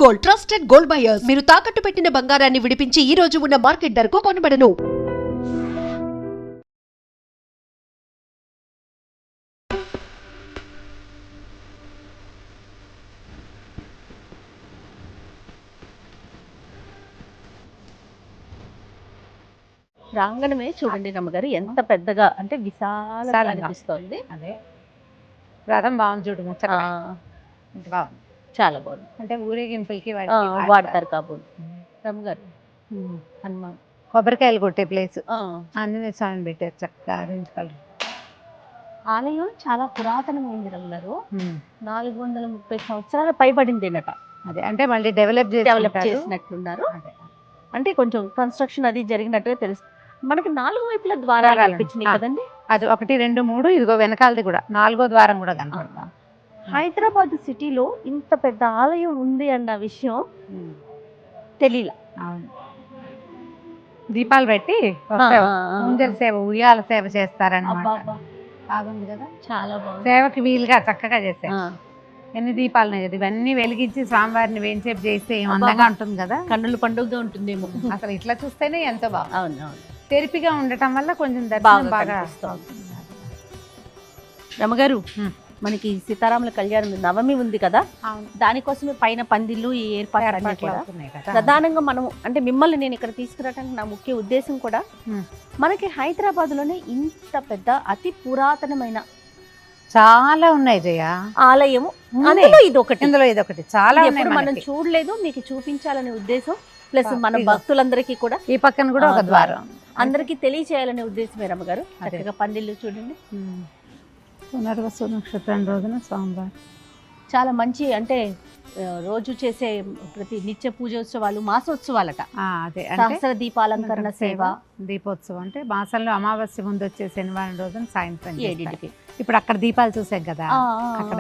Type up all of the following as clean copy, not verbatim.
Gold, trusted gold buyers. మీరు తాకట్టు పెట్టిన బంగారాన్ని విడిపించి ఈ రోజు ఉన్న మార్కెట్ ధరకు కొనబడను. ప్రాంగణమే చూడండి రమ్మగారు ఎంత పెద్దగా అంటే విశాలంగా అనిపిస్తోంది. అదే రథం బాగుంది చూడు ముచ్చట బాగుంది, చాలా బాగుంది. అంటే ఊరేగింపులకి వాడతారు కాబోలు రమ్మగారు. హనుమాన్ కొబ్బరికాయలు కొట్టే ప్లేస్ ఆంజనేయ స్వామిని పెట్టారు చక్కగా ఆరెంజ్ కలర్. ఆలయం చాలా పురాతనమైంది రమ్మగారు. 430 సంవత్సరాల పైబడిందేనట. అదే అంటే మళ్ళీ డెవలప్ చేసినట్లున్నారు. అంటే కొంచెం కన్స్ట్రక్షన్ అది జరిగినట్టుగా తెలుసు. మనకి 4 వైపుల ద్వారాలు కనిపించినాయి కదండి. అది 1, 2, 3 ఇదిగో వెనకాలది కూడా 4వ ద్వారం కూడా కనపడుతుంది. హైదరాబాద్ సిటీలో ఇంత పెద్ద ఆలయం ఉంది అన్న విషయం తెలియలా. దీపాలు పెట్టి ముంజల సేవ, ఉయ్యాల సేవ చేస్తారన్నమాట. బాగుంది కదా, చాలా బాగుంది. సేవకి వీలుగా చక్కగా చేశారు. ఎన్ని దీపాలు ఉన్నాయి, ఇవన్నీ వెలిగించి స్వామివారిని వేంచేపు చేస్తే ఏం అందంగా ఉంటుంది కదా, కన్నుల పండుగగా ఉంటుందేమో. అసలు ఇట్లా చూస్తేనే ఎంతో బాగుంది. అవును, తెరిపిగా ఉండటం వల్ల కొంచెం దర్శనం బాగా రమ్మగారు. మనకి సీతారాముల కళ్యాణం నవమి ఉంది కదా, దానికోసమే పైన పందిళ్ళు ఈ ఏర్పాట్లు ప్రధానంగా మనం అంటే మిమ్మల్ని నేను ఇక్కడ తీసుకురావడానికి నా ముఖ్య ఉద్దేశం కూడా మనకి హైదరాబాద్ లోనే ఇంత పెద్ద అతి పురాతనమైన చాలా ఉన్నాయి జయ ఆలయము. ఇందులో ఇదొకటి చాలా మనం చూడలేదు, మీకు చూపించాలనే ఉద్దేశం. ప్లస్ మన భక్తులందరికీ కూడా ఈ పక్కన కూడా ఒక ద్వారం అందరికీ తెలియచేయాలనే ఉద్దేశమే రమ్మగారు. చక్కగా పందిళ్ళు చూడండి. పునర్వసు నక్షత్రం రోజున స్వామివారు చాలా మంచి అంటే రోజు చేసే ప్రతి నిత్య పూజోత్సవాలు మాసోత్సవాలట. అదే సహస్ర దీపాలంకరణ సేవ, దీపోత్సవం అంటే మాసంలో అమావాస్య ముందు వచ్చే శనివారం రోజున సాయంత్రం 7కి. ఇప్పుడు అక్కడ దీపాలు చూసాం కదా, అక్కడ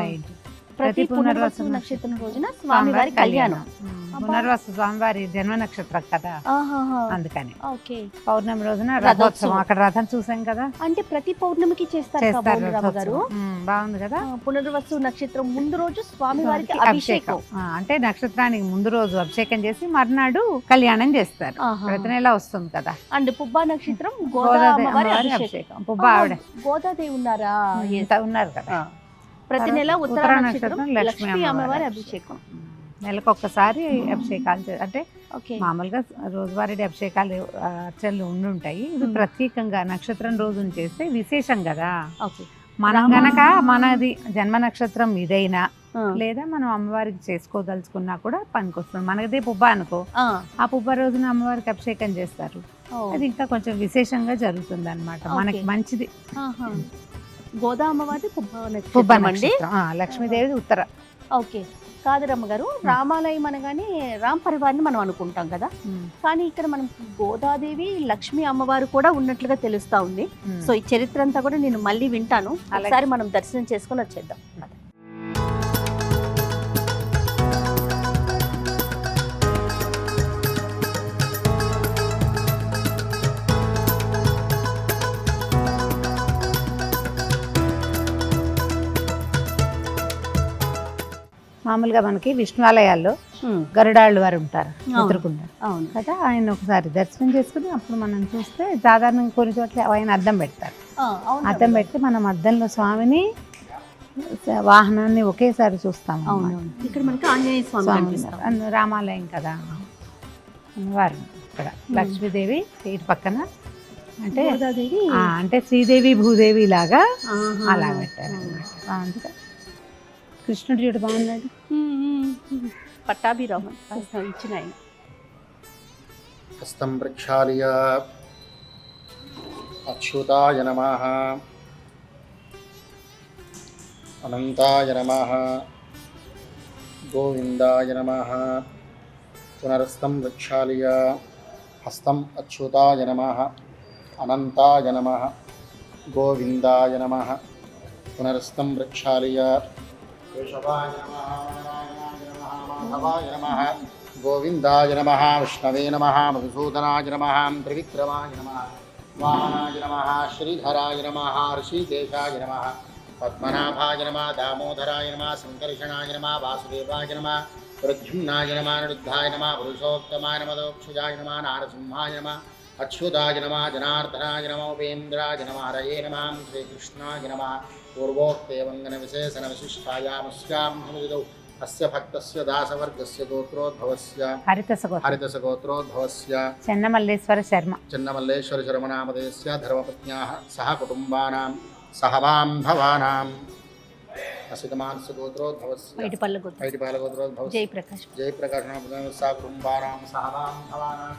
ప్రతి పునర్వసు నక్షత్రం రోజున స్వామివారి కళ్యాణం. పునర్వసు స్వామివారి జన్మ నక్షత్రం కదా, అందుకని ఓకే. పౌర్ణమి రోజున రథోత్సవం, అక్కడ రథం చూసాం కదా. అంటే ప్రతి పౌర్ణమికి చేస్తారు. బాగుంది కదా. పునర్వసు నక్షత్రం ముందు రోజు స్వామివారికి అభిషేకం, అంటే నక్షత్రానికి ముందు రోజు అభిషేకం చేసి మర్నాడు కళ్యాణం చేస్తారు. ప్రతి నెల వస్తుంది కదా. అండ్ పుబ్బా నక్షత్రం గోదాదేవి అభిషేకం. పుబ్బా ఆవిడ గోదాదేవి ఉన్నారా? ఉన్నారు కదా. ప్రతి నెల ఉత్తర నక్షత్రం లక్ష్మీ అమ్మవారి అభిషేకం. నెలకు ఒక్కసారి అభిషేకాలు, అంటే మామూలుగా రోజువారీ అభిషేకాలు అర్చనలు ఉండుంటాయి. ఇది ప్రత్యేకంగా నక్షత్రం రోజున చేస్తే విశేషం కదా. మనం గనక మనది జన్మ నక్షత్రం ఇదైనా లేదా మనం అమ్మవారికి చేసుకోదలుచుకున్నా కూడా పనికొస్తుంది. మనదే పుబ్బ అనుకో, ఆ పుబ్బ రోజున అమ్మవారికి అభిషేకం చేస్తారు. అది ఇంకా కొంచెం విశేషంగా జరుగుతుంది అన్నమాట, మనకి మంచిది. గోదా అమ్మవారి పుబ్బ నక్షత్రం, లక్ష్మీదేవి ఉత్తర. ఓకే. కాదు రమ్మగారు, రామాలయం అనగానే రామ్ పరివార్ని మనం అనుకుంటాం కదా, కానీ ఇక్కడ మనం గోదాదేవి లక్ష్మీ అమ్మవారు కూడా ఉన్నట్లుగా తెలుస్తా ఉంది. సో ఈ చరిత్ర అంతా కూడా నేను మళ్ళీ వింటాను, ఒకసారి మనం దర్శనం చేసుకొని వచ్చేద్దాం. మామూలుగా మనకి విష్ణువాలయాల్లో గరుడాళ్ళు వారు ఉంటారు ఎదురుకుండా కదా, ఆయన ఒకసారి దర్శనం చేసుకుని అప్పుడు మనం చూస్తే సాధారణంగా కొన్ని చోట్ల ఆయన అద్దం పెడతారు. అద్దం పెడితే మనం అద్దంలో స్వామిని వాహనాన్ని ఒకేసారి చూస్తాము. ఇక్కడ మనకి ఆంజనేయ స్వామి రామాలయం కదా వారు ఇక్కడ లక్ష్మీదేవి ఇటు పక్కన, అంటే అంటే శ్రీదేవి భూదేవి లాగా అలా పెట్టారు అన్నమాట. కృష్ణుడు చూడు బాగున్నాడు, పట్టాభిరామం ఇచ్చిన ఆయన. హస్తం ప్రక్షాళయ అచ్యుతాయ నమః, అనంతాయ నమః, గోవిందాయ నమః. పునరస్తం ప్రక్షాళయ హస్తం అచ్యుతాయ నమః, అనంతాయ నమః, గోవిందాయ నమః. పునరస్తం ప్రక్షాళయ కేశవాయ నమః, మాధవాయ నమః, గోవిందాయ నమః, విష్ణవే నమః, మధుసూదనాయ నమః, త్రివిక్రమాయ నమః, వామనాయ నమః, శ్రీధరాయ నమః, ఋషికేశాయ నమః, పద్మనాభాయ నమః, దామోదరాయ నమః, సంకర్షణాయ నమః, వాసుదేవాయ నమః, प्रद्युम्नाय नमः अनिरुद्धाय नमः पुरुषोत्तमाय नमः दक्षुजाय नमः नारसिंहाय नमः अच्युताय नमः जनार्दनाय नमः उपेन्द्राय नमः हरये नमः श्रीकृष्णाय नमः पूर्वोक्ते वन्दनविशेषणविशिष्टायामस्यां समुदितौ अस्य भक्तस्य दासवर्गस्य गोत्रोद्भवस्य हरितसगोत्रोद्भवस्य చెన్నమల్లేశ్వర శర్మ चन्नमल्लेश्वर शर्मनामधेयस्य धर्मपत्न्याः सह कुटुम्बानां सह बान्धवानां असितमानस्य गोत्रोद्भवस्य पैटिपालगोत्रोद्भवस्य जयप्रकाश नामधेयस्य सह कुटुम्बानां सह बान्धवानां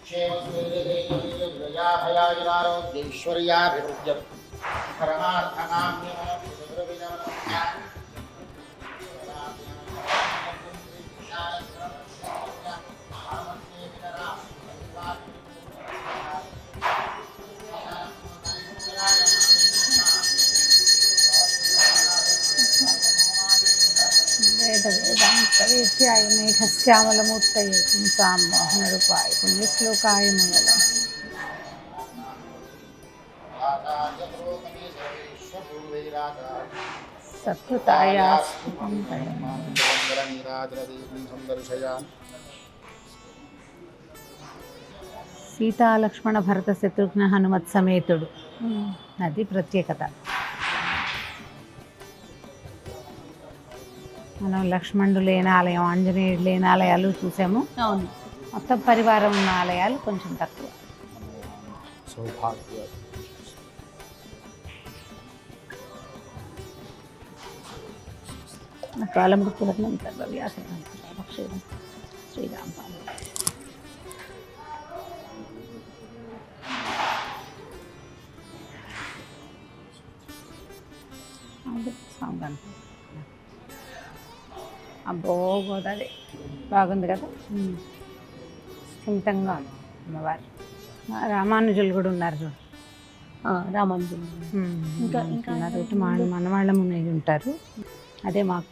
क्षेमस्वीर्यजयाभयाजिरारोग्यैश्वर्याभिवृद्ध्य परमार्थकाम्यमोक्षद्रविणमनः వేదాంతవేద్యాయ మేఘశ్యామలమూర్తయే పుంసాం మోహనరూపాయ పుణ్యశ్లోకాయ మంగళం. సత్కృతాయ సీతాలక్ష్మణ భరత శత్రుఘ్న హనుమత్ సమేతుడు. అది ప్రత్యేకత. మనం లక్ష్మణుడు లేని ఆలయం, ఆంజనేయుడు లేని ఆలయాలు చూసాము. అవును, మొత్తం పరివారం ఉన్న ఆలయాలు కొంచెం తక్కువ. సౌభాగ్య కాలమృతులగ్నం సర్వవ్యాసం శ్రీరామ్ సాంగ్. అబ్బో గోదావరి బాగుంది కదా, స్థిమితంగా ఉంది అమ్మవారు. రామానుజులు కూడా ఉన్నారు చూడు. రామానుజులు ఇంకా మనవాళ్ళ మునేది ఉంటారు. అదే మాకు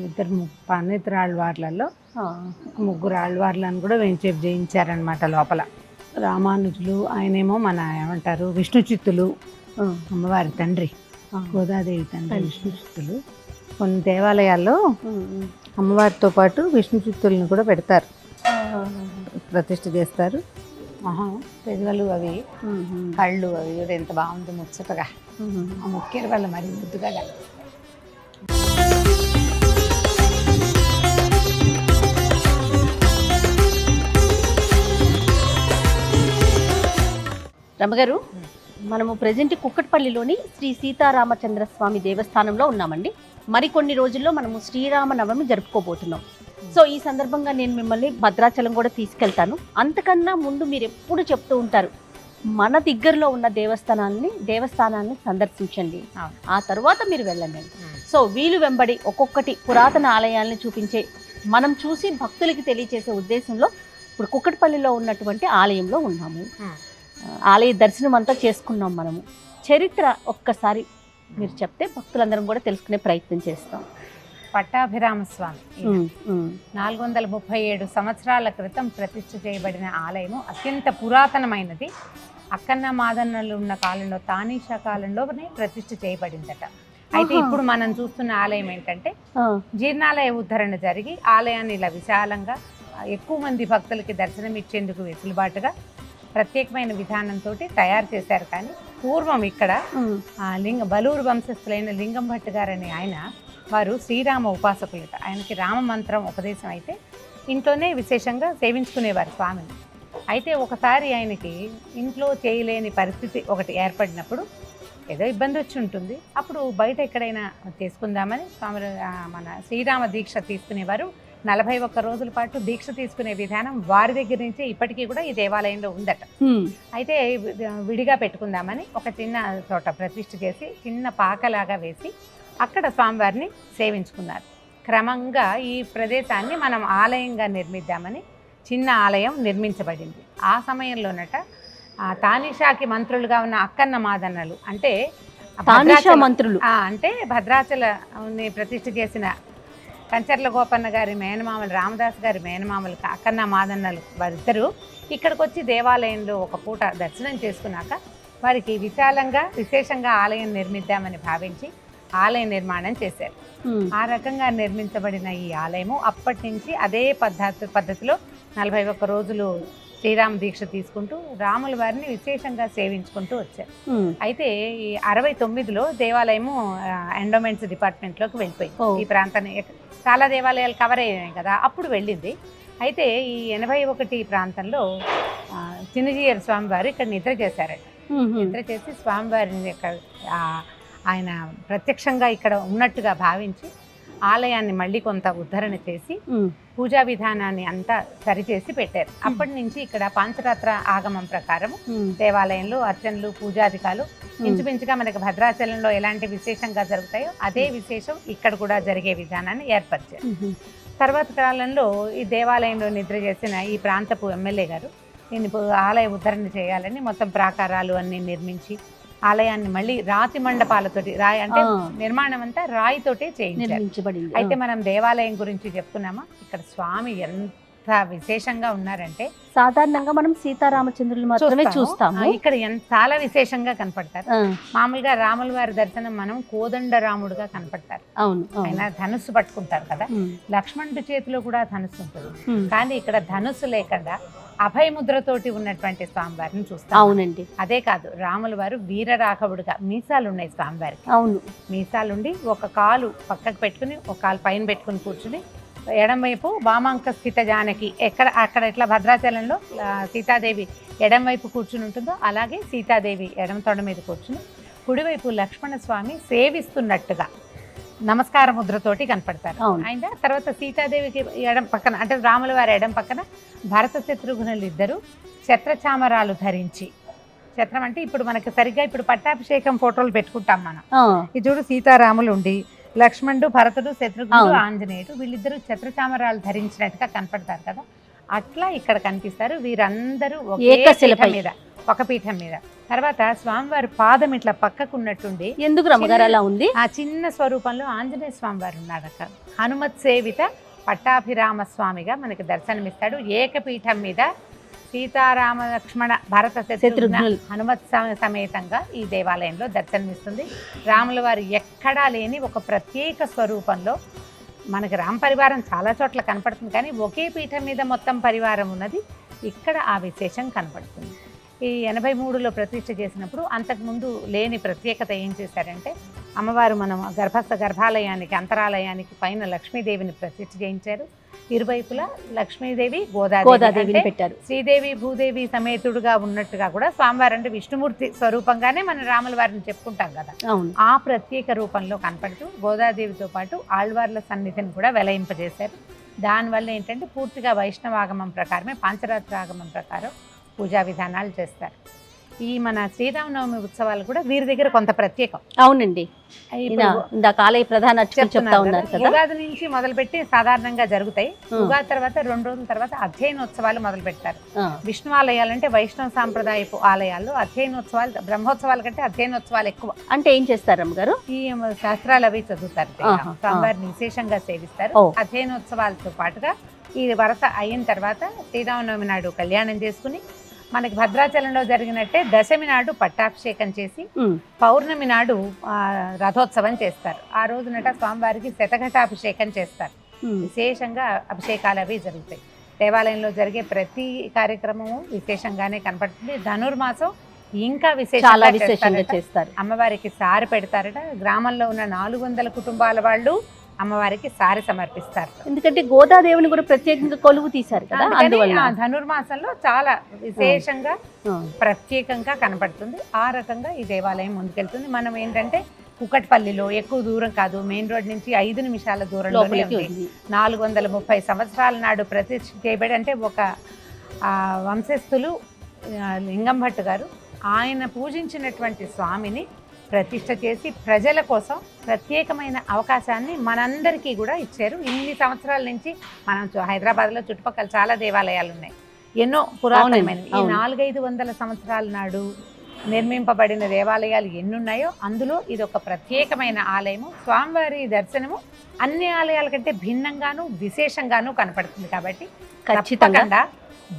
ఇద్దరు పన్నిద్దరు వాళ్ళల్లో ముగ్గురు ఆళ్వార్లను కూడా వెంచేపు చేయించారనమాట లోపల. రామానుజులు ఆయనేమో మన ఏమంటారు విష్ణు చిత్తులు, అమ్మవారి తండ్రి గోదాదేవి తండ్రి విష్ణు చిత్తులు. కొన్ని దేవాలయాల్లో అమ్మవారితో పాటు విష్ణు చిత్తులను కూడా పెడతారు, ప్రతిష్ఠ చేస్తారు. పెదవులు అవి, కళ్ళు అవి కూడా ఎంత బాగుంది ముచ్చటగా. ఆ ముఖ్యరు వల్ల మరి ముద్దుగా. రమగారు, మనము ప్రజెంట్ కుక్కట్పల్లిలోని శ్రీ సీతారామచంద్రస్వామి దేవస్థానంలో ఉన్నామండి. మరికొన్ని రోజుల్లో మనము శ్రీరామ నవమి జరుపుకోబోతున్నాం. సో ఈ సందర్భంగా నేను మిమ్మల్ని భద్రాచలం కూడా తీసుకెళ్తాను. అంతకన్నా ముందు మీరు ఎప్పుడు చెప్తూ ఉంటారు, మన దగ్గరలో ఉన్న దేవస్థానాన్ని సందర్శించండి, ఆ తర్వాత మీరు వెళ్ళండి. సో వీలు వెంబడి ఒక్కొక్కటి పురాతన ఆలయాల్ని చూపించే, మనం చూసి భక్తులకి తెలియచేసే ఉద్దేశంలో ఇప్పుడు కుక్కట్పల్లిలో ఉన్నటువంటి ఆలయంలో ఉన్నాము. ఆలయ దర్శనం అంతా చేసుకున్నాం. మనము చరిత్ర ఒక్కసారి మీరు చెప్తే భక్తులందరం కూడా తెలుసుకునే ప్రయత్నం చేస్తాం. పట్టాభిరామస్వామి 437 సంవత్సరాల క్రితం ప్రతిష్ఠ చేయబడిన ఆలయము అత్యంత పురాతనమైనది. అక్కన్న మాదన్నలు ఉన్న కాలంలో, తానీషా కాలంలోనే ప్రతిష్ఠ చేయబడిందట. అయితే ఇప్పుడు మనం చూస్తున్న ఆలయం ఏంటంటే జీర్ణాలయ ఉద్ధరణ జరిగి ఆలయాన్ని ఇలా విశాలంగా ఎక్కువ మంది భక్తులకి దర్శనం ఇచ్చేందుకు వెసులుబాటుగా ప్రత్యేకమైన విధానంతో తయారు చేశారు. కానీ పూర్వం ఇక్కడ బలూరు వంశస్థులైన లింగం భట్ గారని ఆయన, వారు శ్రీరామ ఉపాసకులట. ఆయనకి రామ మంత్రం ఉపదేశం అయితే ఇంట్లోనే విశేషంగా సేవించుకునేవారు స్వామిని. అయితే ఒకసారి ఆయనకి ఇంట్లో చేయలేని పరిస్థితి ఒకటి ఏర్పడినప్పుడు, ఏదో ఇబ్బంది వచ్చి ఉంటుంది, అప్పుడు బయట ఎక్కడైనా చేసుకుందామని స్వామి మన శ్రీరామ దీక్ష తీసుకునేవారు. 41 రోజుల పాటు దీక్ష తీసుకునే విధానం వారి దగ్గర నుంచి ఇప్పటికీ కూడా ఈ దేవాలయంలో ఉందట. అయితే విడిగా పెట్టుకుందామని ఒక చిన్న చోట ప్రతిష్ఠ చేసి చిన్న పాకలాగా వేసి అక్కడ స్వామివారిని సేవించుకున్నారు. క్రమంగా ఈ ప్రదేశాన్ని మనం ఆలయంగా నిర్మిద్దామని చిన్న ఆలయం నిర్మించబడింది. ఆ సమయంలోనట తానిషాకి మంత్రులుగా ఉన్న అక్కన్న మాదన్నలు, అంటే మంత్రులు అంటే భద్రాచలని ప్రతిష్ఠ చేసిన కంచర్ల గోపన్న గారి మేనమామలు, రామదాస్ గారి మేనమామలు అక్కన్న మాదన్నలు వారిద్దరూ ఇక్కడికి వచ్చి దేవాలయంలో ఒక పూట దర్శనం చేసుకున్నాక వారికి విశాలంగా విశేషంగా ఆలయం నిర్మిద్దామని భావించి ఆలయ నిర్మాణం చేశారు. ఆ రకంగా నిర్మించబడిన ఈ ఆలయము అప్పటి నుంచి అదే పద్ధతిలో 41 రోజులు శ్రీరామ దీక్ష తీసుకుంటూ రాముల వారిని విశేషంగా సేవించుకుంటూ వచ్చారు. అయితే ఈ 69లో దేవాలయము ఎండోమెంట్స్ డిపార్ట్మెంట్లోకి వెళ్ళిపోయింది. ఈ ప్రాంతాన్ని చాలా దేవాలయాలు కవర్ అయ్యాయి కదా, అప్పుడు వెళ్ళింది. అయితే ఈ 81 ప్రాంతంలో చిన్నజీయర్ స్వామివారు ఇక్కడ నిద్ర చేశారట. నిద్ర చేసి స్వామివారిని ఆయన ప్రత్యక్షంగా ఇక్కడ ఉన్నట్టుగా భావించి ఆలయాన్ని మళ్ళీ కొంత ఉద్ధరణ చేసి పూజా విధానాన్ని అంతా సరిచేసి పెట్టారు. అప్పటి నుంచి ఇక్కడ పాంచరాత్ర ఆగమం ప్రకారం దేవాలయంలో అర్చనలు పూజాధికాలు ఇంచుమించుగా మనకి భద్రాచలంలో ఎలాంటి విశేషంగా జరుగుతాయో అదే విశేషం ఇక్కడ కూడా జరిగే విధానాన్ని ఏర్పరిచారు. తర్వాత కాలంలో ఈ దేవాలయంలో నిద్ర చేసిన ఈ ప్రాంతపు ఎమ్మెల్యే గారు దీన్ని ఆలయ ఉద్ధరణ చేయాలని మొత్తం ప్రాకారాలు అన్ని నిర్మించి ఆలయాన్ని మళ్ళీ రాతి మండపాలతోటి రాయి అంటే నిర్మాణం అంతా రాయితోటే చేయించబడింది. అయితే మనం దేవాలయం గురించి చెప్తున్నామా, ఇక్కడ స్వామి ఎంత విశేషంగా ఉన్నారంటే సాధారణంగా మనం సీతారామచంద్రులు మాత్రమే చూస్తాము, ఇక్కడ చాలా విశేషంగా కనపడతారు. మామూలుగా రాముల వారి దర్శనం మనం కోదండ రాముడుగా కనపడతారు. ఆయన ధనుస్సు పట్టుకుంటారు కదా, లక్ష్మణుడి చేతిలో కూడా ధనుస్సు ఉంటుంది. కానీ ఇక్కడ ధనుస్సు లేకుండా అభయముద్రతోటి ఉన్నటువంటి స్వామివారిని చూస్తాం. అవునండి. అదే కాదు, రాముల వారు వీరరాఘవుడుగా మీసాలు ఉన్నాయి స్వామివారికి. అవును, మీసాలుండి ఒక కాలు పక్కకు పెట్టుకుని ఒక కాలు పైన పెట్టుకుని కూర్చుని ఎడంవైపు వామాంక స్థిత జానకి అక్కడ ఎట్లా భద్రాచలంలో సీతాదేవి ఎడంవైపు కూర్చుని ఉంటుందో అలాగే సీతాదేవి ఎడమ తొడ మీద కూర్చుని కుడివైపు లక్ష్మణ స్వామి సేవిస్తున్నట్టుగా నమస్కార ముద్రతోటి కనపడతారు. ఆయన తర్వాత సీతాదేవికి ఎడం పక్కన అంటే రాముల వారి ఎడం పక్కన భరత శత్రుఘ్నులు ఇద్దరు ఛత్రచామరాలు ధరించి, ఛత్రం అంటే ఇప్పుడు మనకి సరిగ్గా ఇప్పుడు పట్టాభిషేకం ఫోటోలు పెట్టుకుంటాం మనం. ఇది చూడు, సీతారాములు ఉండి లక్ష్మణుడు భరతుడు శత్రుఘ్నుడు ఆంజనేయుడు వీళ్ళిద్దరూ ఛత్రచామరాలు ధరించినట్టుగా కనపడతారు కదా, అట్లా ఇక్కడ కనిపిస్తారు. వీరందరూ ఒక పీఠం మీద. తర్వాత స్వామివారి పాదం ఇట్లా పక్కకున్నట్టుండి ఎందుకు రమ్మగారు అలా ఉంది, ఆ చిన్న స్వరూపంలో ఆంజనేయ స్వామివారు ఉన్నాడు. అక్కడ హనుమత్ సేవిత పట్టాభిరామ స్వామిగా మనకి దర్శనమిస్తాడు. ఏకపీఠం మీద సీతారామ లక్ష్మణ భరత శత్రుఘ్నులు హనుమత్ సమేతంగా ఈ దేవాలయంలో దర్శనమిస్తుంది. రాముల వారు ఎక్కడా లేని ఒక ప్రత్యేక స్వరూపంలో మనకి రామ పరివారం చాలా చోట్ల కనపడుతుంది, కానీ ఒకే పీఠం మీద మొత్తం పరివారం ఉన్నది. ఇక్కడ ఆ విశేషం కనపడుతుంది. ఈ 83లో ప్రతిష్ఠ చేసినప్పుడు అంతకుముందు లేని ప్రత్యేకత ఏం చేశారంటే, అమ్మవారు మనం గర్భాలయానికి అంతరాలయానికి పైన లక్ష్మీదేవిని ప్రతిష్ఠ చేయించారు. ఇరువైపులా లక్ష్మీదేవి గోదాదేవిని పెట్టారు. శ్రీదేవి భూదేవి సమేతుడుగా ఉన్నట్టుగా కూడా స్వామివారు అంటే విష్ణుమూర్తి స్వరూపంగానే మనం రాముల వారిని చెప్పుకుంటాం కదా, ఆ ప్రత్యేక రూపంలో కనపడుతూ గోదాదేవితో పాటు ఆళ్వార్ల సన్నిధిని కూడా వెలయింపజేశారు. దానివల్ల ఏంటంటే పూర్తిగా వైష్ణవాగమం ప్రకారమే పాంచరాత్ర ఆగమం ప్రకారం పూజా విధానాలు చేస్తారు. ఈ మన శ్రీరామనవమి ఉత్సవాలు కూడా వీరి దగ్గర కొంత ప్రత్యేకం. అవునండి, ఇందాక ఆలయ ప్రధాన చెప్తా ఉన్నారు కదా, ఉగాది నుంచి మొదలుపెట్టి సాధారణంగా జరుగుతాయి. ఉగాది తర్వాత 2 రోజుల తర్వాత అధ్యయనోత్సవాలు మొదలు పెడతారు. విష్ణు ఆలయాలు అంటే వైష్ణవ సాంప్రదాయపు ఆలయాల్లో అధ్యయనోత్సవాలు, బ్రహ్మోత్సవాల కంటే అధ్యయనోత్సవాలు ఎక్కువ. అంటే ఏం చేస్తారు అమ్మగారు? ఈ శాస్త్రాలు అవి చదువుతారు, స్వామివారిని విశేషంగా సేవిస్తారు. అధ్యయనోత్సవాలతో పాటుగా ఈ వరస అయిన తర్వాత శ్రీరామనవమి నాడు కళ్యాణం చేసుకుని మనకి భద్రాచలంలో జరిగినట్టే దశమి నాడు పట్టాభిషేకం చేసి పౌర్ణమి నాడు రథోత్సవం చేస్తారు. ఆ రోజునట స్వామివారికి శతఘటాభిషేకం చేస్తారు. విశేషంగా అభిషేకాలు అవి జరుగుతాయి. దేవాలయంలో జరిగే ప్రతి కార్యక్రమము విశేషంగానే కనపడుతుంది. ధనుర్మాసం ఇంకా విశేషంగా చేస్తారు. అమ్మవారికి సారి పెడతారట. గ్రామంలో ఉన్న 400 కుటుంబాల వాళ్ళు అమ్మవారికి సారి సమర్పిస్తారు. ఎందుకంటే గోదాదేవిని కూడా ప్రత్యేకంగా కొలువు తీశారు కదా, అందువల్ల ధనుర్మాసంలో చాలా విశేషంగా ప్రత్యేకంగా కనపడుతుంది. ఆ రకంగా ఈ దేవాలయం ముందుకెళ్తుంది. మనం ఏంటంటే కుకట్పల్లిలో ఎక్కువ దూరం కాదు, మెయిన్ రోడ్ నుంచి 5 నిమిషాల దూరంలో 430 సంవత్సరాల నాడు ప్రతిష్ఠ చేయబడి, అంటే ఒక వంశస్థులు లింగం భట్టు గారు ఆయన పూజించినటువంటి స్వామిని ప్రతిష్ఠ చేసి ప్రజల కోసం ప్రత్యేకమైన అవకాశాన్ని మనందరికీ కూడా ఇచ్చారు. ఇన్ని సంవత్సరాల నుంచి మనం హైదరాబాద్లో చుట్టుపక్కల చాలా దేవాలయాలు ఉన్నాయి, ఎన్నో పురాతనమైన. ఈ 400-500 సంవత్సరాల నాడు నిర్మింపబడిన దేవాలయాలు ఎన్నున్నాయో అందులో ఇది ఒక ప్రత్యేకమైన ఆలయము. స్వామివారి దర్శనము అన్ని ఆలయాల కంటే భిన్నంగాను విశేషంగాను కనపడుతుంది. కాబట్టి ఖచ్చితంగా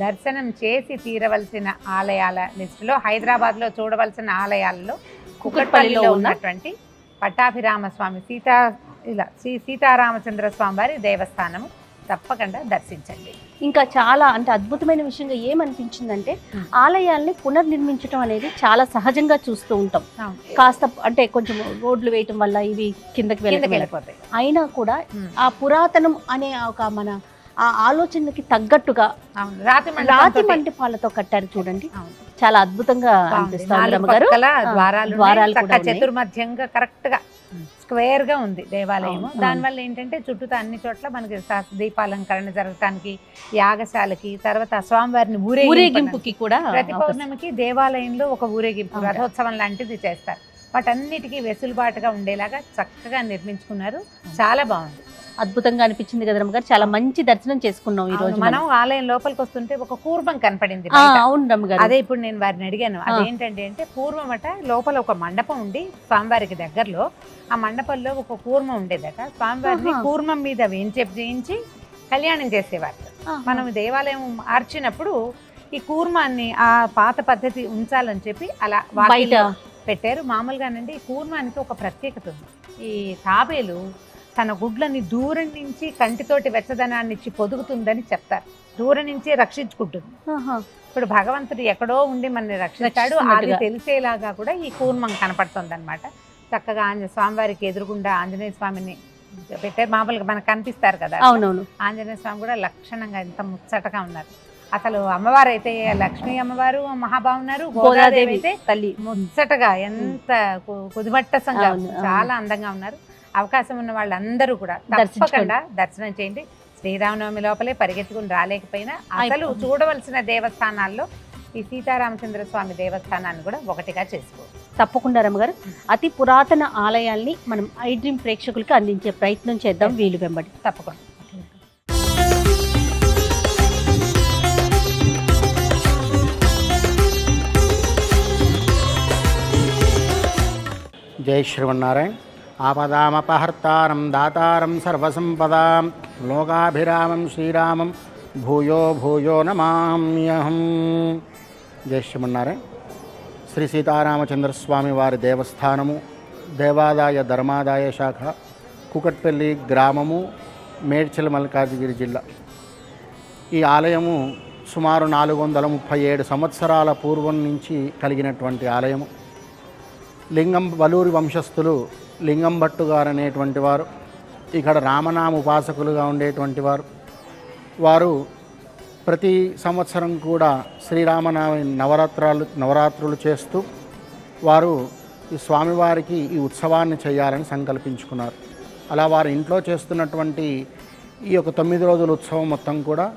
దర్శనం చేసి తీరవలసిన ఆలయాల లిస్టులో హైదరాబాద్లో చూడవలసిన ఆలయాలలో కుకట్పల్లిలో ఉన్నటువంటి పట్టాభిరామ స్వామి, ఇలా శ్రీ సీతారామచంద్ర స్వామి వారి దేవస్థానము తప్పకుండా దర్శించండి. ఇంకా చాలా అంటే అద్భుతమైన విషయంగా ఏమనిపించిందంటే ఆలయాల్ని పునర్నిర్మించడం అనేది చాలా సహజంగా చూస్తూ ఉంటాం. కాస్త అంటే కొంచెం రోడ్లు వేయటం వల్ల ఇవి కిందకి వెళ్ళిపోతాయి. అయినా కూడా ఆ పురాతనం అనే ఒక మన ఆ ఆలోచనకి తగ్గట్టుగా రాతి మంటపాలతో కట్టారు చూడండి. చాలా అద్భుతంగా అనిపిస్తుంది రమ్మగారు. ద్వారాలు చతుర్మధ్యంగా కరెక్ట్ గా స్క్వేర్ గా ఉంది దేవాలయము. దానివల్ల ఏంటంటే చుట్టూ అన్ని చోట్ల మనకి దీపాలంకరణ జరగటానికి, యాగశాలకి, తర్వాత స్వామివారిని ఊరేగింపుకి కూడా ప్రతి పౌర్ణమికి దేవాలయంలో ఒక ఊరేగింపు రథోత్సవం లాంటిది చేస్తారు. వాటన్నిటికీ వెసులుబాటుగా ఉండేలాగా చక్కగా నిర్మించుకున్నారు. చాలా బాగుంది, అద్భుతంగా అనిపించింది కదా రమ్మగారు. చాలా మంచి దర్శనం చేసుకున్నాం ఈ రోజు. మనం ఆలయం లోపలికి వస్తుంటే ఒక కూర్మం కనపడింది. అవును రమ్మగారు. అదే ఇప్పుడు నేను వారిని అడిగాను, అదేంటంటే అంటే పూర్వం అట లోపల ఒక మండపం ఉండి స్వామివారికి దగ్గరలో ఆ మండపంలో ఒక కూర్మం ఉండేదట. స్వామివారిని కూర్మం మీద వేయించి కళ్యాణం చేసేవారు. మనం దేవాలయం మార్చినప్పుడు ఈ కూర్మాన్ని ఆ పాత పద్ధతి ఉంచాలని చెప్పి అలా బయట పెట్టారు. మామూలుగానండి ఈ కూర్మానికి ఒక ప్రత్యేకత ఉంది. ఈ తాబేలు తన గుడ్లని దూరం నుంచి కంటితోటి వెచ్చదనాన్ని ఇచ్చి పొదుగుతుందని చెప్తారు. దూరం నుంచి రక్షించుకుంటుంది. ఇప్పుడు భగవంతుడు ఎక్కడో ఉండి మనని రక్షిస్తాడు, అది తెలిసేలాగా కూడా ఈ కూర్మం కనపడుతుంది అనమాట. చక్కగా స్వామివారికి ఎదురుగుండా ఆంజనేయ స్వామిని పెట్టారు. మామూలుగా మనకు కనిపిస్తారు కదా. అవునవును. ఆంజనేయ స్వామి కూడా లక్షణంగా ఎంత ముచ్చటగా ఉన్నారు. అసలు అమ్మవారు అయితే లక్ష్మీ అమ్మవారు మహాబాగున్నారు, గోదాదేవి అయితే తల్లి ముచ్చటగా ఎంత కుదిమట్టసంగా చాలా అందంగా ఉన్నారు. అవకాశం ఉన్న వాళ్ళందరూ కూడా తప్పకుండా దర్శనం చేయండి. శ్రీరామనవమి లోపలే పరిగెత్తుకుని రాలేకపోయినా అసలు చూడవలసిన దేవస్థానాల్లో ఈ సీతారామచంద్ర స్వామి దేవస్థానాన్ని కూడా ఒకటిగా చేసుకోవచ్చు. తప్పకుండా రమ్మగారు. అతి పురాతన ఆలయాల్ని మనం ఐ డ్రీమ్ ప్రేక్షకులకి అందించే ప్రయత్నం చేద్దాం వీలు వెంబడి. తప్పకుండా. జై శ్రీమన్నారాయణ. ఆపదామపహర్తారం దాతారం సర్వసంపదాం లోకాభిరామం శ్రీరామం భూయో భూయో నమామ్యహం. జై శ్రీమన్నారాయణ. శ్రీ సీతారామచంద్రస్వామి వారి దేవస్థానము, దేవాదాయ ధర్మాదాయ శాఖ, కుకట్పల్లి గ్రామము, మేడ్చల్ మల్కాజిగిరి జిల్లా. ఈ ఆలయము సుమారు 437 సంవత్సరాల పూర్వం నుంచి కలిగినటువంటి ఆలయము. వలూరి వంశస్థులు లింగం భట్టు గారు అనేటువంటి వారు ఇక్కడ రామనామ ఉపాసకులుగా ఉండేటువంటి వారు. వారు ప్రతి సంవత్సరం కూడా శ్రీరామనామ నవరాత్రులు చేస్తూ వారు ఈ స్వామివారికి ఈ ఉత్సవాన్ని చేయాలని సంకల్పించుకున్నారు. అలా వారు ఇంట్లో చేస్తున్నటువంటి ఈ యొక్క 9 రోజుల ఉత్సవం మొత్తం కూడా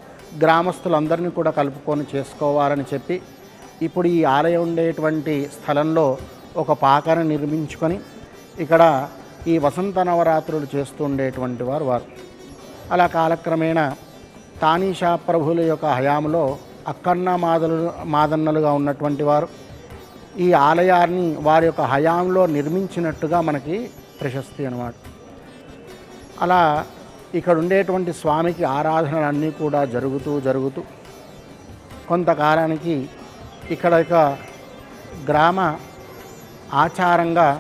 గ్రామస్తులందరినీ కూడా కలుపుకొని చేసుకోవాలని చెప్పి ఇప్పుడు ఈ ఆలయం ఉండేటువంటి స్థలంలో ఒక పాకను నిర్మించుకొని ఇక్కడ ఈ వసంత నవరాత్రులు చేస్తూ ఉండేటువంటి వారు. అలా కాలక్రమేణా తానీషా ప్రభుల యొక్క హయాంలో అక్కన్న మాదన్నలుగా ఉన్నటువంటి వారు ఈ ఆలయాన్ని వారి యొక్క హయాంలో నిర్మించినట్టుగా మనకి ప్రశస్తి అన్నమాట. అలా ఇక్కడ ఉండేటువంటి స్వామికి ఆరాధనలన్నీ కూడా జరుగుతూ కొంతకాలానికి ఇక్కడ గ్రామ ఆచారంగా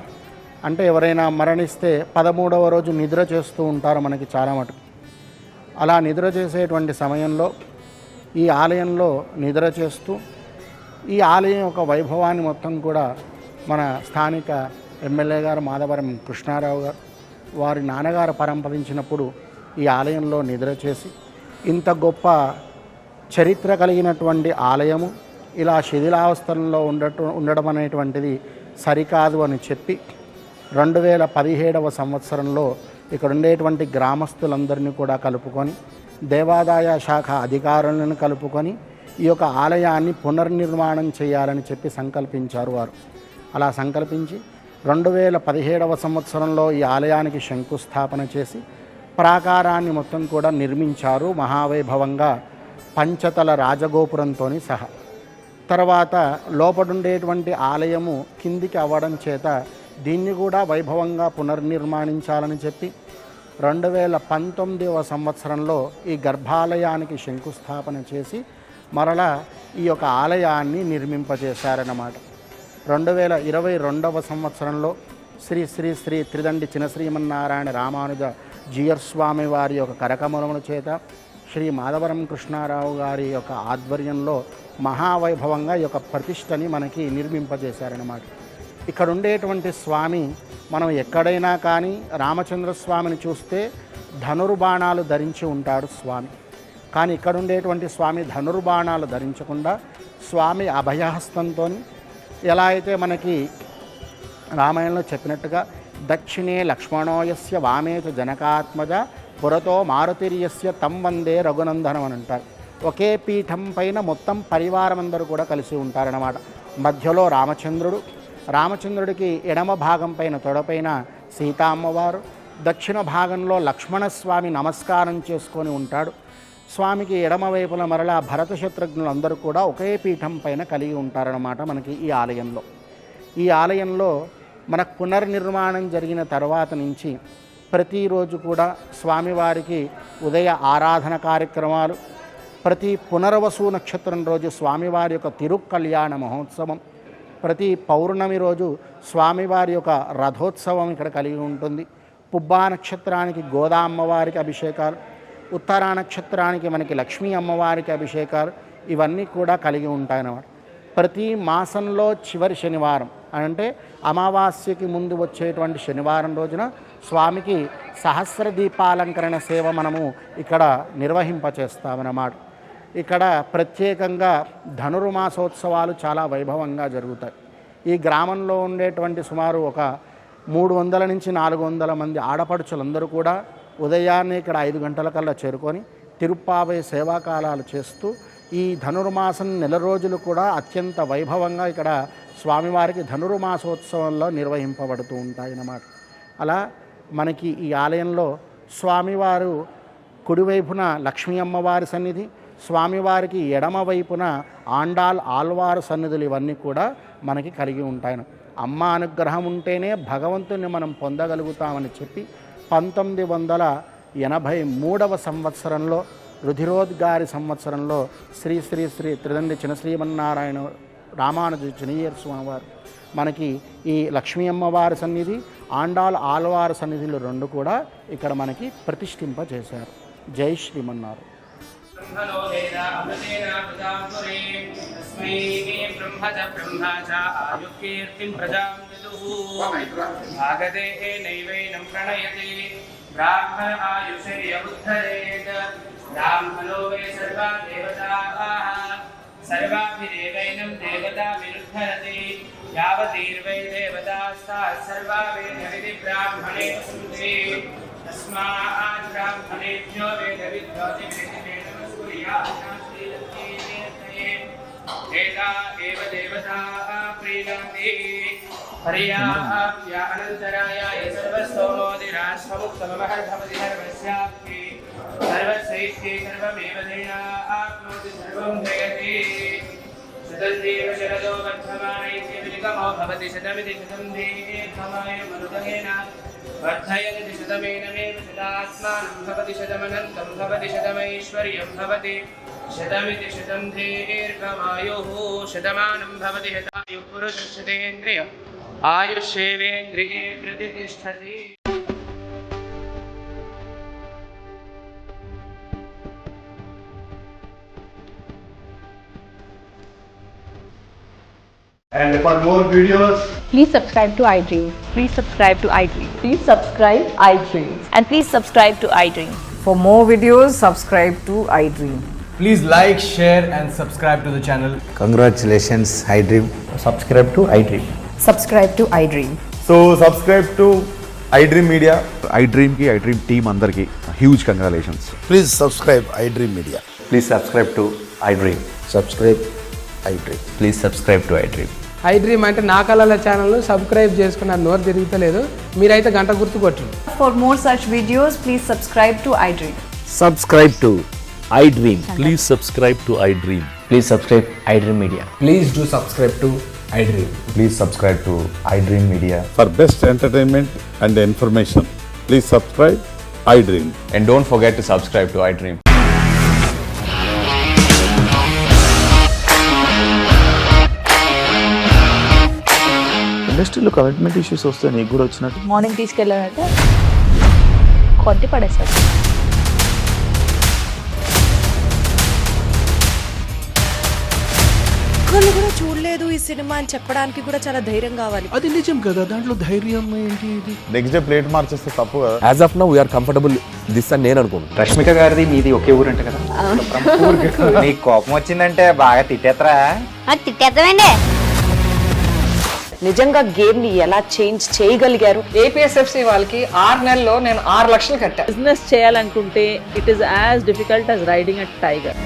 అంటే ఎవరైనా మరణిస్తే 13వ రోజు నిద్ర చేస్తూ ఉంటారు మనకి చాలా మటుకు. అలా నిద్ర చేసేటువంటి సమయంలో ఈ ఆలయంలో నిద్ర చేస్తూ ఈ ఆలయం యొక్క వైభవాన్ని మొత్తం కూడా మన స్థానిక ఎమ్మెల్యే గారు మాధవరం కృష్ణారావు గారు వారి నాన్నగారు పరంపరించినప్పుడు ఈ ఆలయంలో నిద్ర చేసి ఇంత గొప్ప చరిత్ర కలిగినటువంటి ఆలయము ఇలా శిథిలావస్థలో ఉండడం అనేటువంటిది సరికాదు అని చెప్పి 2017వ సంవత్సరంలో ఇక్కడ ఉండేటువంటి గ్రామస్తులందరినీ కూడా కలుపుకొని దేవాదాయ శాఖ అధికారులను కలుపుకొని ఈ యొక్క ఆలయాన్ని పునర్నిర్మాణం చేయాలని చెప్పి సంకల్పించారు వారు. అలా సంకల్పించి 2017వ సంవత్సరంలో ఈ ఆలయానికి శంకుస్థాపన చేసి ప్రాకారాన్ని మొత్తం కూడా నిర్మించారు మహావైభవంగా పంచతల రాజగోపురంతో సహా. తర్వాత లోపడుండేటువంటి ఆలయము కిందికి అవ్వడం చేత దీన్ని కూడా వైభవంగా పునర్నిర్మాణించాలని చెప్పి 2019వ సంవత్సరంలో ఈ గర్భాలయానికి శంకుస్థాపన చేసి మరలా ఈ యొక్క ఆలయాన్ని నిర్మింపజేశారన్నమాట. 2022వ సంవత్సరంలో శ్రీ శ్రీ శ్రీ త్రిదండి చినశ్రీమన్నారాయణ రామానుజ జీయర్ స్వామి వారి యొక్క కరకమలముల చేత శ్రీ మాధవరం కృష్ణారావు గారి యొక్క ఆధ్వర్యంలో మహావైభవంగా ఈ యొక్క ప్రతిష్టని మనకి నిర్మింపజేశారన్నమాట. ఇక్కడ ఉండేటువంటి స్వామి మనం ఎక్కడైనా కానీ రామచంద్ర స్వామిని చూస్తే ధనుర్బాణాలు ధరించి ఉంటాడు స్వామి. కానీ ఇక్కడ ఉండేటువంటి స్వామి ధనుర్బాణాలు ధరించకుండా స్వామి అభయహస్తంతో ఎలా అయితే మనకి రామాయణంలో చెప్పినట్టుగా దక్షిణే లక్ష్మణోయస్య వామేచ జనకాత్మజ పురతో మారుతిర్యస్య తం వందే రఘునందనం అని అంటారు. ఒకే పీఠం పైన మొత్తం పరివారం అందరూ కూడా కలిసి ఉంటారన్నమాట. మధ్యలో రామచంద్రుడికి ఎడమ భాగం పైన తొడపైన సీతా అమ్మవారు, దక్షిణ భాగంలో లక్ష్మణస్వామి నమస్కారం చేసుకొని ఉంటాడు. స్వామికి ఎడమ వైపున మరలా భరత శత్రుఘ్నులు అందరూ కూడా ఒకే పీఠం పైన కలిగి ఉంటారన్నమాట. మనకి ఈ ఆలయంలో మనకు పునర్నిర్మాణం జరిగిన తర్వాత నుంచి ప్రతిరోజు కూడా స్వామివారికి ఉదయ ఆరాధన కార్యక్రమాలు, ప్రతి పునర్వసు నక్షత్రం రోజు స్వామివారి యొక్క తిరుకళ్యాణ మహోత్సవం, ప్రతి పౌర్ణమి రోజు స్వామివారి యొక్క రథోత్సవం ఇక్కడ కలిగి ఉంటుంది. పుబ్బా నక్షత్రానికి గోదా అమ్మవారికి అభిషేకాలు, ఉత్తరా నక్షత్రానికి మనకి లక్ష్మీ అమ్మవారికి అభిషేకాలు ఇవన్నీ కూడా కలిగి ఉంటాయన్నమాట. ప్రతి మాసంలో చివరి శనివారం అంటే అమావాస్యకి ముందు వచ్చేటువంటి శనివారం రోజున స్వామికి సహస్ర దీపాలంకరణ సేవ మనము ఇక్కడ నిర్వహింపచేస్తామన్నమాట. ఇక్కడ ప్రత్యేకంగా ధనుర్మాసోత్సవాలు చాలా వైభవంగా జరుగుతాయి. ఈ గ్రామంలో ఉండేటువంటి సుమారు ఒక 300 నుంచి 400 మంది ఆడపడుచులందరూ కూడా ఉదయాన్నే ఇక్కడ 5 గంటలకల్లా చేరుకొని తిరుప్పావై సేవాకాలాలు చేస్తూ ఈ ధనుర్మాసం నెల రోజులు కూడా అత్యంత వైభవంగా ఇక్కడ స్వామివారికి ధనుర్మాసోత్సవంలో నిర్వహింపబడుతూ ఉంటాయన్నమాట. అలా మనకి ఈ ఆలయంలో స్వామివారు కుడివైపున లక్ష్మీ అమ్మవారి సన్నిధి, స్వామివారికి ఎడమ వైపున ఆళ్వారు సన్నిధులు ఇవన్నీ కూడా మనకి కలిగి ఉంటాయి. అమ్మ అనుగ్రహం ఉంటేనే భగవంతుని మనం పొందగలుగుతామని చెప్పి 1983వ సంవత్సరంలో రుధిరోద్గారి సంవత్సరంలో శ్రీ శ్రీ శ్రీ త్రిదండి చినశ్రీమన్నారాయణ రామానుజ చినయ్యర్ స్వామివారు మనకి ఈ లక్ష్మీ అమ్మవారి సన్నిధి, ఆళ్వారు సన్నిధులు రెండు కూడా ఇక్కడ మనకి ప్రతిష్ఠింపజేశారు. జై శ్రీమన్నారు. ब्राह्मणो वै सर्वा देवताः सर्वाभिदेवैनं देवता विरुद्धरति यावतीर्वै देवतास्ताः सर्वा वेदविधि ब्राह्मणे सन्ति तस्मात् ब्राह्मणेभ्यो वेदविद्धो वेदा एव देवताः प्रीणन्ति पर्याप्य अनन्तराय सर्वस्तोमोदिराश्वमुक्तमहर्भवति सर्वस्याप्ति सर्वस्यैत्ये सर्वमेव देना आप्नोति सर्वं जयति शतन्देव शरदो वर्धमानैत्य विनिगमो भवति शतमिति शतं दीर्घमाय मनुदहेन वर्धयति शतमेनमेव शतात्मानं भवति शतमनन्तं भवति शतमैश्वर्यं भवति शतमिति शतं दीर्घमायुः शतमानं भवति शतायुः पुरुषशतेन्द्रिय आयुष्येवेन्द्रिये प्रतिष्ठति. And for more videos, Please subscribe to iDream. Please subscribe to iDream. Please subscribe iDream. And please subscribe to iDream. For more videos, subscribe to iDream. Please like, share and subscribe to the channel. Congratulations, iDream. subscribe to iDream. Subscribe to iDream. So subscribe to iDream Media. iDream ki iDream team andarki huge congratulations. Please subscribe iDream Media. Please subscribe to iDream. Subscribe iDream. Please subscribe to iDream. iDream అంటే నా కళల channel subscribe చేసుకున్న నోరు తిరుగుతలేదు, మీరైతే గంట గుర్తు కొట్టండి. For more such videos, please subscribe to iDream. Subscribe to iDream. Please subscribe to iDream. Please subscribe iDream Media. Please do subscribe to iDream. Please subscribe to iDream Media. For best entertainment and information, please subscribe iDream. And don't forget to subscribe to iDream. ఇండస్ట్రీలో commitment issues వస్తే నీకు కూడా వచ్చినట్టు morning తీసుకెళ్ళాలంటే కొట్టి పడేస్తాడు. ఒక్కళ్ళు కూడా చూడలేదు ఈ సినిమా అని చెప్పడానికి కూడా చాలా ధైర్యం కావాలి. అది నిజం కదా, దాంట్లో ధైర్యం ఏంటి ఇది? నెక్స్ట్ డే ప్లేట్ మార్చేస్తే తప్పు కదా. As of now we are comfortable this అని నేను అనుకుంటున్నాను. రష్మిక గారిది మీది ఒకే ఊరంట కదా. నీకు కోపం వచ్చిందంటే బాగా తిట్టేత్తరా? తిట్టేద్దామండి. నిజంగా గేమ్ ని ఎలా చేంజ్ చేయగలిగారు? ఏపీఎస్ఎఫ్సి వాళ్ళకి 6 నెలల్లో నేను 6 లక్షలు కట్టా. బిజినెస్ చేయాలనుకుంటే it is as difficult as riding a tiger.